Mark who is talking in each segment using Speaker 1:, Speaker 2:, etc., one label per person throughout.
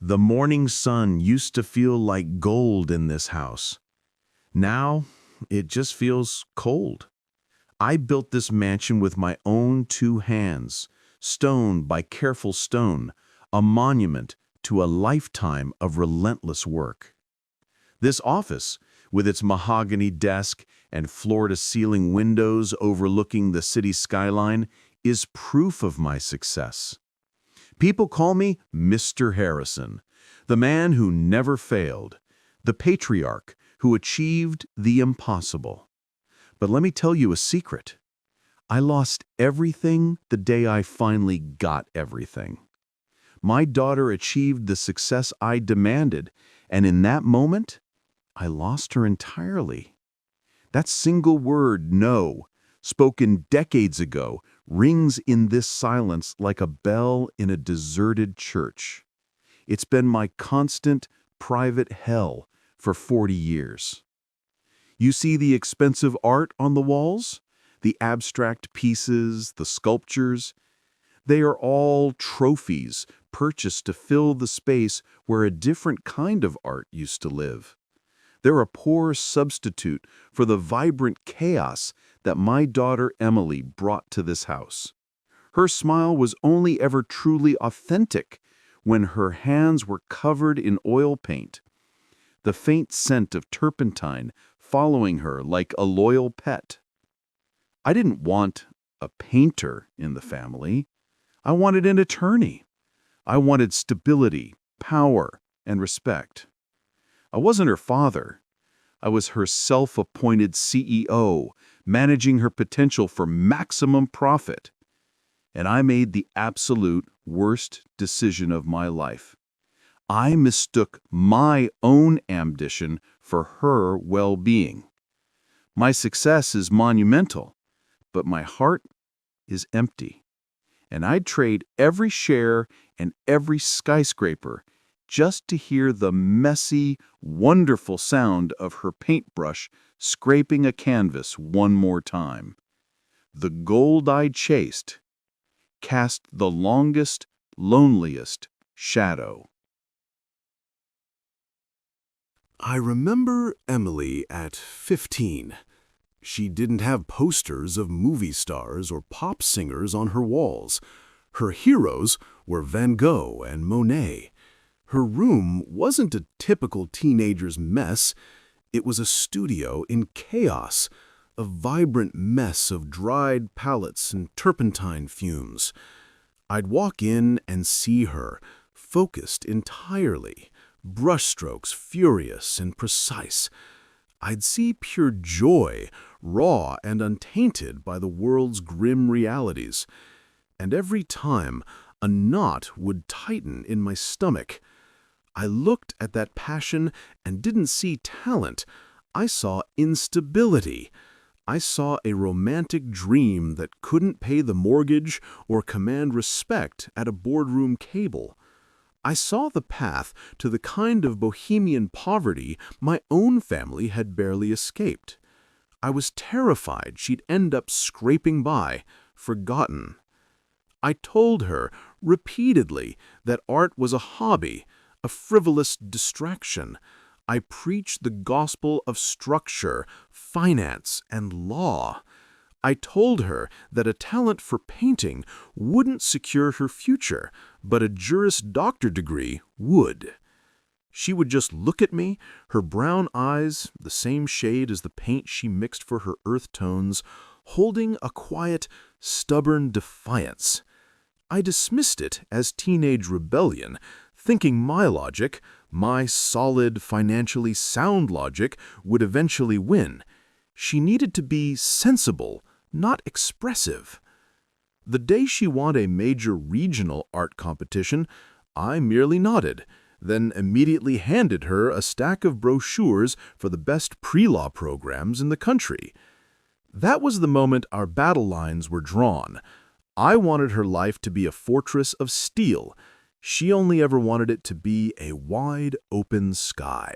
Speaker 1: The morning sun used to feel like gold in this house. Now, it just feels cold. I built this mansion with my own two hands, stone by careful stone, a monument to a lifetime of relentless work. This office, with its mahogany desk and floor-to-ceiling windows overlooking the city skyline, is proof of my success. People call me Mr. Harrison, the man who never failed, the patriarch who achieved the impossible. But let me tell you a secret. I lost everything the day I finally got everything. My daughter achieved the success I demanded, and in that moment, I lost her entirely. That single word, no, spoken decades ago, rings in this silence like a bell in a deserted church. It's been my constant, private hell for 40 years. You see the expensive art on the walls? The abstract pieces, the sculptures? They are all trophies purchased to fill the space where a different kind of art used to live. They're a poor substitute for the vibrant chaos that my daughter Emily brought to this house. Her smile was only ever truly authentic when her hands were covered in oil paint, the faint scent of turpentine following her like a loyal pet. I didn't want a painter in the family. I wanted an attorney. I wanted stability, power, and respect. I wasn't her father. I was her self-appointed CEO, managing her potential for maximum profit. And I made the absolute worst decision of my life. I mistook my own ambition for her well-being. My success is monumental, but my heart is empty. And I'd trade every share and every skyscraper just to hear the messy, wonderful sound of her paintbrush scraping a canvas one more time. The gold I chased cast the longest, loneliest shadow.
Speaker 2: I remember Emily at 15. She didn't have posters of movie stars or pop singers on her walls. Her heroes were Van Gogh and Monet. Her room wasn't a typical teenager's mess. It was a studio in chaos, a vibrant mess of dried palettes and turpentine fumes. I'd walk in and see her, focused entirely, brushstrokes furious and precise. I'd see pure joy, raw and untainted by the world's grim realities. And every time, a knot would tighten in my stomach. I looked at that passion and didn't see talent. I saw instability. I saw a romantic dream that couldn't pay the mortgage or command respect at a boardroom table. I saw the path to the kind of bohemian poverty my own family had barely escaped. I was terrified she'd end up scraping by, forgotten. I told her repeatedly that art was a hobby, a frivolous distraction. I preached the gospel of structure, finance, and law. I told her that a talent for painting wouldn't secure her future, but a Juris Doctor degree would. She would just look at me, her brown eyes, the same shade as the paint she mixed for her earth tones, holding a quiet, stubborn defiance. I dismissed it as teenage rebellion, thinking my logic, my solid, financially sound logic, would eventually win. She needed to be sensible, not expressive. The day she won a major regional art competition, I merely nodded, then immediately handed her a stack of brochures for the best pre-law programs in the country. That was the moment our battle lines were drawn. I wanted her life to be a fortress of steel. She only ever wanted it to be a wide open sky.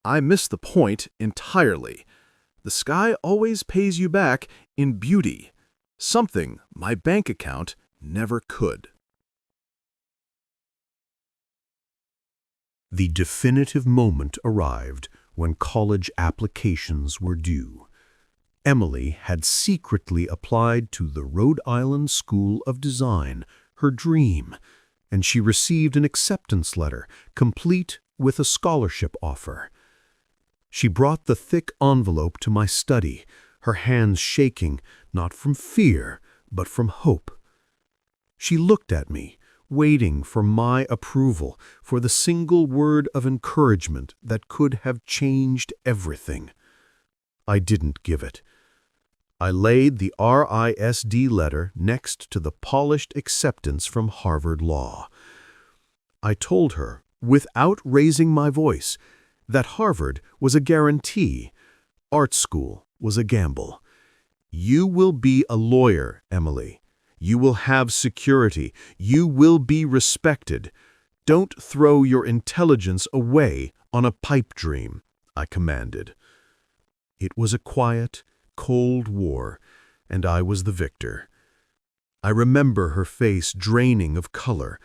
Speaker 2: I missed the point entirely. The sky always pays you back in beauty, something my bank account never could. The definitive moment arrived when college applications were due. Emily had secretly applied to the Rhode Island School of Design, her dream, and she received an acceptance letter, complete with a scholarship offer. She brought the thick envelope to my study, her hands shaking, not from fear, but from hope. She looked at me, waiting for my approval, for the single word of encouragement that could have changed everything. I didn't give it. I laid the RISD letter next to the polished acceptance from Harvard Law. I told her, without raising my voice, that Harvard was a guarantee. Art school was a gamble. You will be a lawyer, Emily. You will have security. You will be respected. Don't throw your intelligence away on a pipe dream, I commanded. It was a quiet, cold war, and I was the victor. I remember her face draining of color,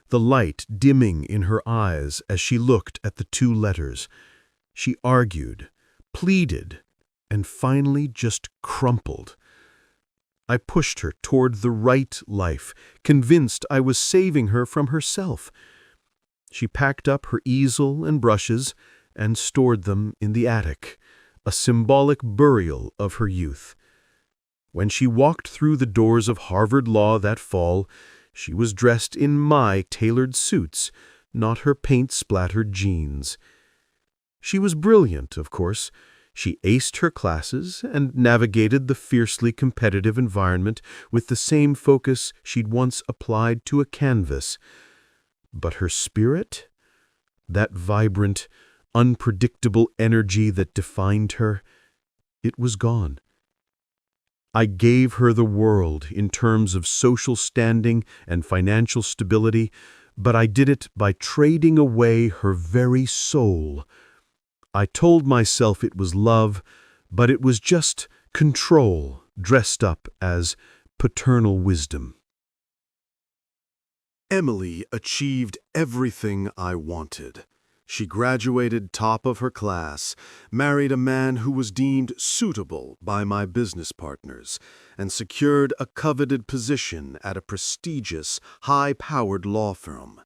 Speaker 2: the light dimming in her eyes as she looked at the two letters. She argued, pleaded, and finally just crumpled. I pushed her toward the right life, convinced I was saving her from herself. She packed up her easel and brushes and stored them in the attic, a symbolic burial of her youth. When she walked through the doors of Harvard Law that fall, she was dressed in my tailored suits, not her paint-splattered jeans. She was brilliant, of course. She aced her classes and navigated the fiercely competitive environment with the same focus she'd once applied to a canvas. But her spirit, that vibrant, unpredictable energy that defined her, it was gone. I gave her the world in terms of social standing and financial stability, but I did it by trading away her very soul. I told myself it was love, but it was just control dressed up as paternal wisdom. Emily achieved everything I wanted. She graduated top of her class, married a man who was deemed suitable by my business partners, and secured a coveted position at a prestigious, high-powered law firm.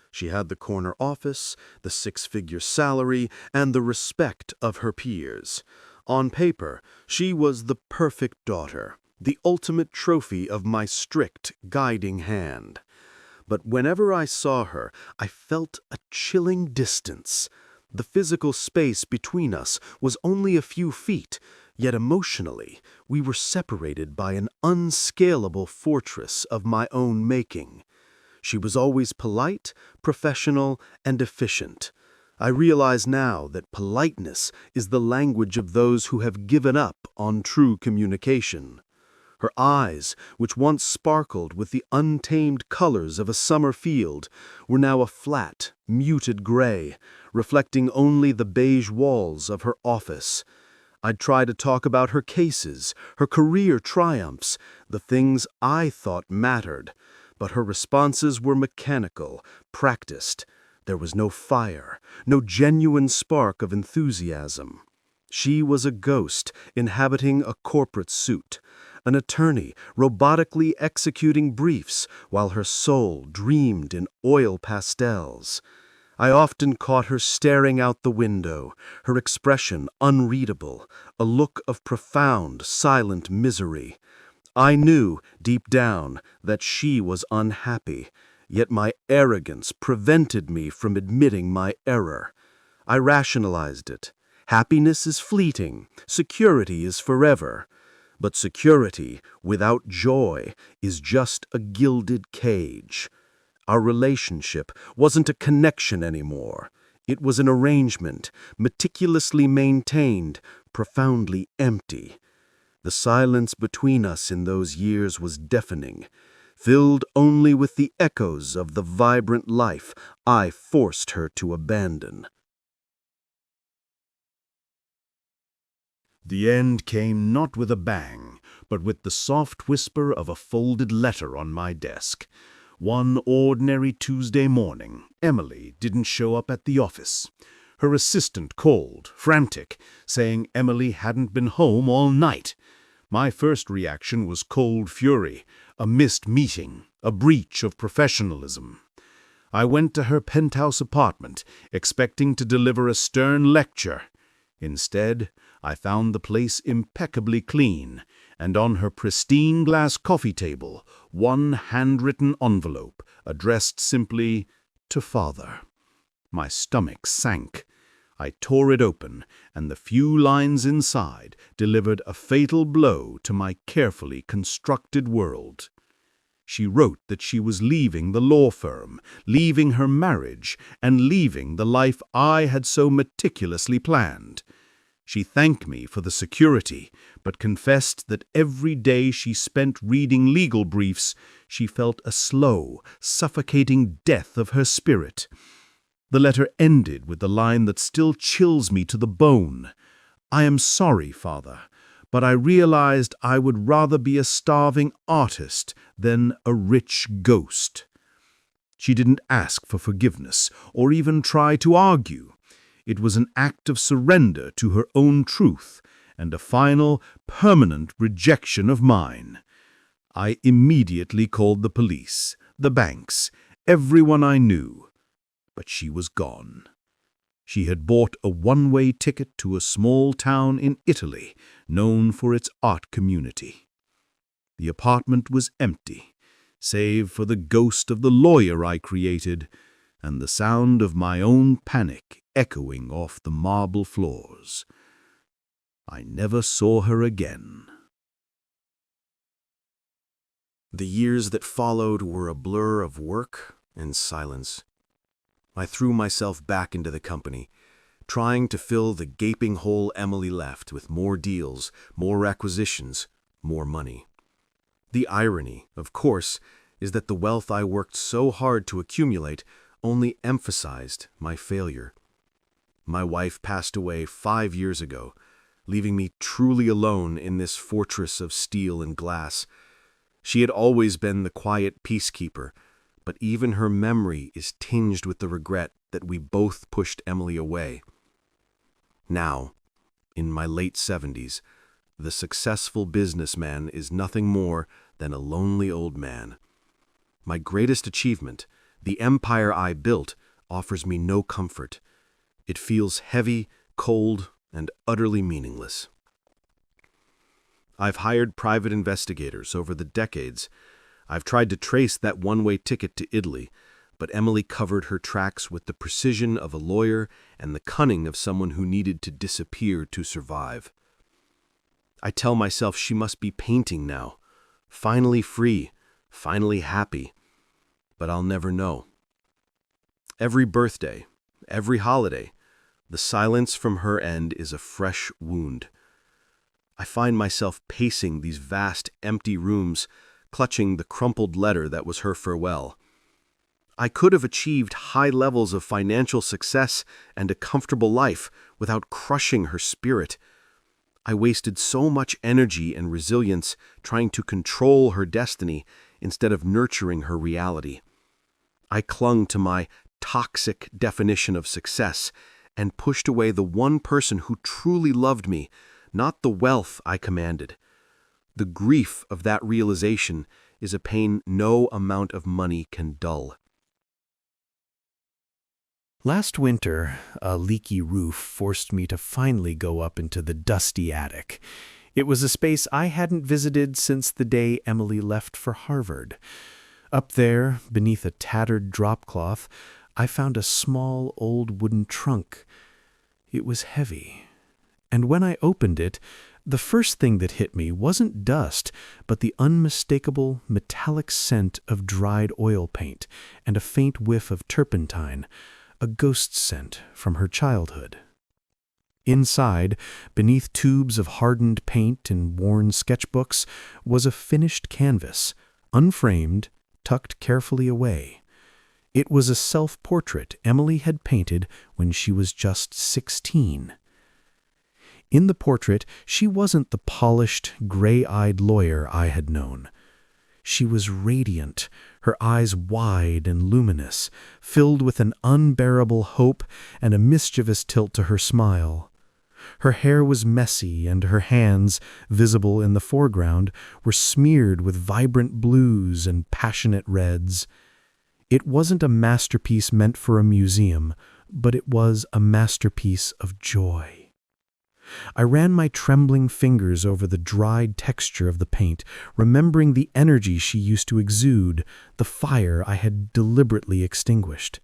Speaker 2: She had the corner office, the six-figure salary, and the respect of her peers. On paper, she was the perfect daughter, the ultimate trophy of my strict guiding hand. But whenever I saw her, I felt a chilling distance. The physical space between us was only a few feet, yet emotionally, we were separated by an unscalable fortress of my own making. She was always polite, professional, and efficient. I realize now that politeness is the language of those who have given up on true communication. Her eyes, which once sparkled with the untamed colors of a summer field, were now a flat, muted gray, reflecting only the beige walls of her office. I'd try to talk about her cases, her career triumphs, the things I thought mattered, but her responses were mechanical, practiced. There was no fire, no genuine spark of enthusiasm. She was a ghost inhabiting a corporate suit, an attorney robotically executing briefs while her soul dreamed in oil pastels. I often caught her staring out the window, her expression unreadable, a look of profound, silent misery. I knew, deep down, that she was unhappy, yet my arrogance prevented me from admitting my error. I rationalized it. Happiness is fleeting, security is forever. But security without joy is just a gilded cage. Our relationship wasn't a connection anymore. It was an arrangement, meticulously maintained, profoundly empty. The silence between us in those years was deafening, filled only with the echoes of the vibrant life I forced her to abandon. The end came not with a bang, but with the soft whisper of a folded letter on my desk. One ordinary Tuesday morning, Emily didn't show up at the office. Her assistant called, frantic, saying Emily hadn't been home all night. My first reaction was cold fury, a missed meeting, a breach of professionalism. I went to her penthouse apartment, expecting to deliver a stern lecture. Instead, I found the place impeccably clean, and on her pristine glass coffee table, one handwritten envelope addressed simply to Father. My stomach sank. I tore it open, and the few lines inside delivered a fatal blow to my carefully constructed world. She wrote that she was leaving the law firm, leaving her marriage, and leaving the life I had so meticulously planned. She thanked me for the security, but confessed that every day she spent reading legal briefs, she felt a slow, suffocating death of her spirit. The letter ended with the line that still chills me to the bone. "I am sorry, Father, but I realized I would rather be a starving artist than a rich ghost." She didn't ask for forgiveness or even try to argue. It was an act of surrender to her own truth and a final, permanent rejection of mine. I immediately called the police, the banks, everyone I knew. But she was gone. She had bought a one-way ticket to a small town in Italy, known for its art community. The apartment was empty, save for the ghost of the lawyer I created and the sound of my own panic echoing off the marble floors. I never saw her again. The years that followed were a blur of work and silence. I threw myself back into the company, trying to fill the gaping hole Emily left with more deals, more acquisitions, more money. The irony, of course, is that the wealth I worked so hard to accumulate only emphasized my failure. My wife passed away 5 years ago, leaving me truly alone in this fortress of steel and glass. She had always been the quiet peacekeeper, but even her memory is tinged with the regret that we both pushed Emily away. Now, in my late 70s, the successful businessman is nothing more than a lonely old man. My greatest achievement, the empire I built, offers me no comfort. It feels heavy, cold, and utterly meaningless. I've hired private investigators over the decades. I've tried to trace that one-way ticket to Italy, but Emily covered her tracks with the precision of a lawyer and the cunning of someone who needed to disappear to survive. I tell myself she must be painting now, finally free, finally happy, but I'll never know. Every birthday, every holiday, the silence from her end is a fresh wound. I find myself pacing these vast, empty rooms, clutching the crumpled letter that was her farewell. I could have achieved high levels of financial success and a comfortable life without crushing her spirit. I wasted so much energy and resilience trying to control her destiny instead of nurturing her reality. I clung to my toxic definition of success and pushed away the one person who truly loved me, not the wealth I commanded. The grief of that realization is a pain no amount of money can dull.
Speaker 3: Last winter, a leaky roof forced me to finally go up into the dusty attic. It was a space I hadn't visited since the day Emily left for Harvard. Up there, beneath a tattered dropcloth, I found a small old wooden trunk. It was heavy, and when I opened it, the first thing that hit me wasn't dust, but the unmistakable metallic scent of dried oil paint and a faint whiff of turpentine, a ghost scent from her childhood. Inside, beneath tubes of hardened paint and worn sketchbooks, was a finished canvas, unframed, tucked carefully away. It was a self-portrait Emily had painted when she was just 16. In the portrait, she wasn't the polished, gray-eyed lawyer I had known. She was radiant, her eyes wide and luminous, filled with an unbearable hope and a mischievous tilt to her smile. Her hair was messy, and her hands, visible in the foreground, were smeared with vibrant blues and passionate reds. It wasn't a masterpiece meant for a museum, but it was a masterpiece of joy. I ran my trembling fingers over the dried texture of the paint, remembering the energy she used to exude, the fire I had deliberately extinguished.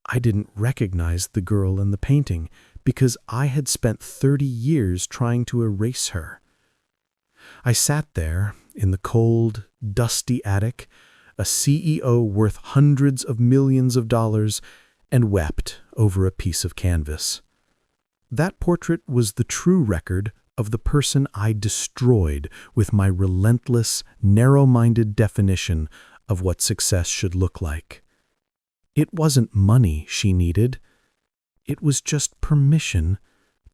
Speaker 3: I didn't recognize the girl in the painting because I had spent 30 years trying to erase her. I sat there in the cold, dusty attic, a CEO worth hundreds of millions of dollars, and wept over a piece of canvas. That portrait was the true record of the person I destroyed with my relentless, narrow-minded definition of what success should look like. It wasn't money she needed. It was just permission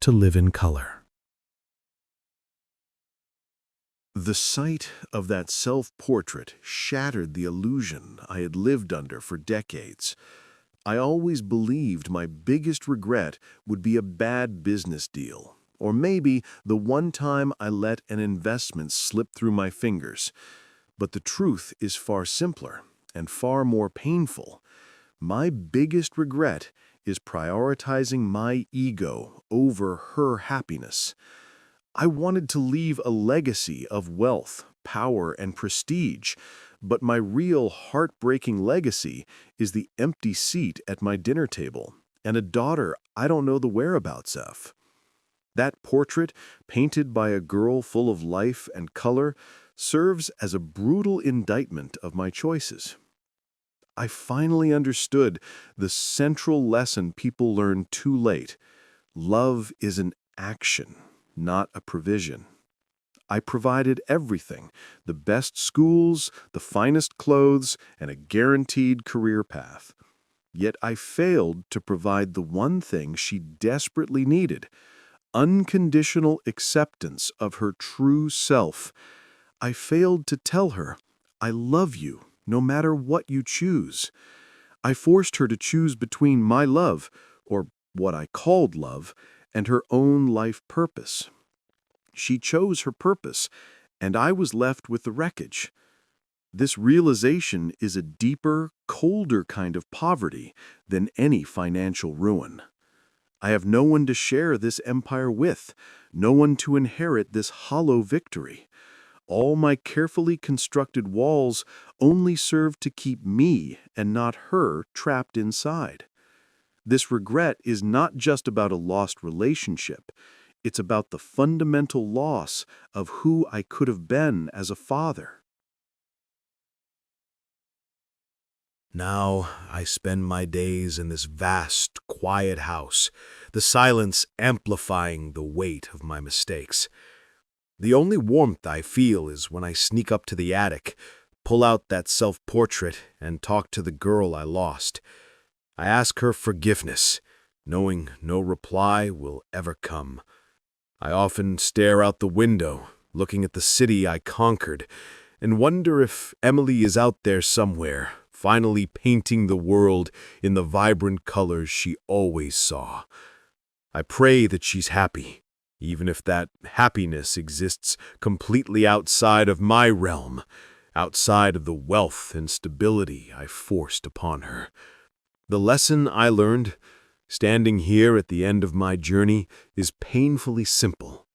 Speaker 3: to live in color.
Speaker 1: The sight of that self-portrait shattered the illusion I had lived under for decades. I always believed my biggest regret would be a bad business deal, or maybe the one time I let an investment slip through my fingers. But the truth is far simpler and far more painful. My biggest regret is prioritizing my ego over her happiness. I wanted to leave a legacy of wealth, power, and prestige, but my real heartbreaking legacy is the empty seat at my dinner table and a daughter I don't know the whereabouts of. That portrait, painted by a girl full of life and color, serves as a brutal indictment of my choices. I finally understood the central lesson people learn too late. Love is an action, not a provision. I provided everything, the best schools, the finest clothes, and a guaranteed career path. Yet I failed to provide the one thing she desperately needed: unconditional acceptance of her true self. I failed to tell her, "I love you, no matter what you choose." I forced her to choose between my love, or what I called love, and her own life purpose. She chose her purpose, and I was left with the wreckage. This realization is a deeper, colder kind of poverty than any financial ruin. I have no one to share this empire with, no one to inherit this hollow victory. All my carefully constructed walls only serve to keep me and not her trapped inside. This regret is not just about a lost relationship. It's about the fundamental loss of who I could have been as a father.
Speaker 2: Now I spend my days in this vast, quiet house, the silence amplifying the weight of my mistakes. The only warmth I feel is when I sneak up to the attic, pull out that self-portrait, and talk to the girl I lost. I ask her forgiveness, knowing no reply will ever come. I often stare out the window, looking at the city I conquered, and wonder if Emily is out there somewhere, finally painting the world in the vibrant colors she always saw. I pray that she's happy, even if that happiness exists completely outside of my realm, outside of the wealth and stability I forced upon her. The lesson I learned, standing here at the end of my journey, is painfully simple,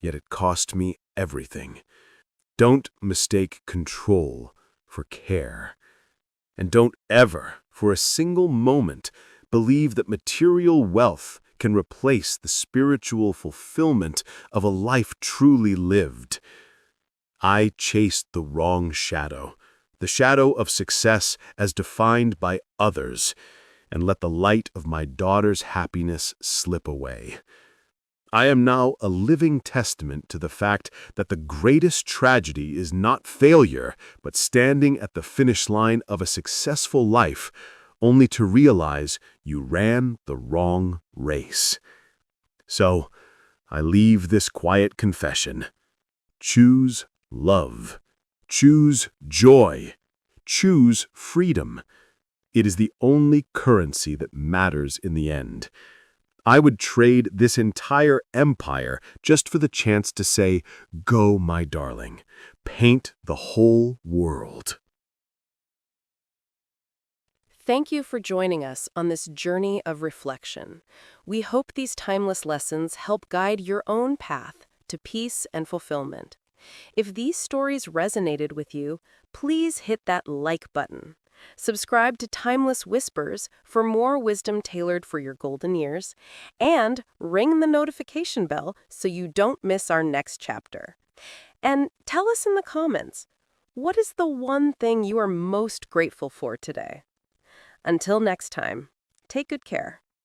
Speaker 2: yet it cost me everything. Don't mistake control for care. And don't ever, for a single moment, believe that material wealth can replace the spiritual fulfillment of a life truly lived. I chased the wrong shadow, the shadow of success as defined by others, and let the light of my daughter's happiness slip away. I am now a living testament to the fact that the greatest tragedy is not failure, but standing at the finish line of a successful life, only to realize you ran the wrong race. So, I leave this quiet confession. Choose love. Choose joy. Choose freedom. It is the only currency that matters in the end. I would trade this entire empire just for the chance to say, "Go, my darling. Paint the whole world."
Speaker 4: Thank you for joining us on this journey of reflection. We hope these timeless lessons help guide your own path to peace and fulfillment. If these stories resonated with you, please hit that like button. Subscribe to Timeless Whispers for more wisdom tailored for your golden years, and ring the notification bell so you don't miss our next chapter. And tell us in the comments, what is the one thing you are most grateful for today? Until next time, take good care.